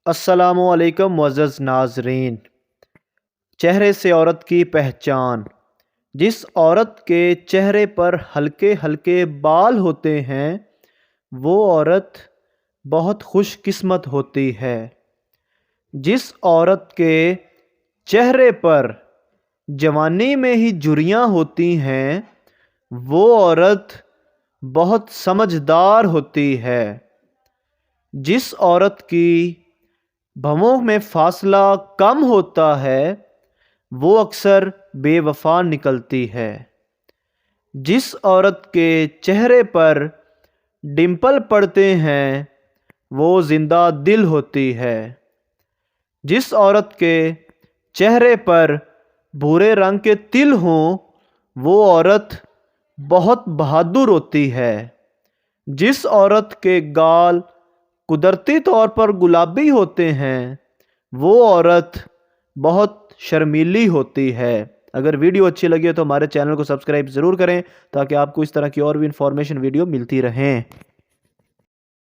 अस्सलामु अलैकुम मुअज़्ज़ज़ नाज़रीन। चेहरे से औरत की पहचान। जिस औरत के चेहरे पर हल्के हल्के बाल होते हैं वो औरत बहुत खुशकिस्मत होती है। जिस औरत के चेहरे पर जवानी में ही झुर्रियाँ होती हैं वो औरत बहुत समझदार होती है। जिस औरत की भवों में फासला कम होता है वो अक्सर बेवफा निकलती है। जिस औरत के चेहरे पर डिंपल पड़ते हैं वो जिंदा दिल होती है। जिस औरत के चेहरे पर भूरे रंग के तिल हों वो औरत बहुत बहादुर होती है। जिस औरत के गाल कुदरती तौर पर गुलाबी होते हैं वो औरत बहुत शर्मीली होती है। अगर वीडियो अच्छी लगी हो तो हमारे चैनल को सब्सक्राइब ज़रूर करें ताकि आपको इस तरह की और भी इंफॉर्मेशन वीडियो मिलती रहें।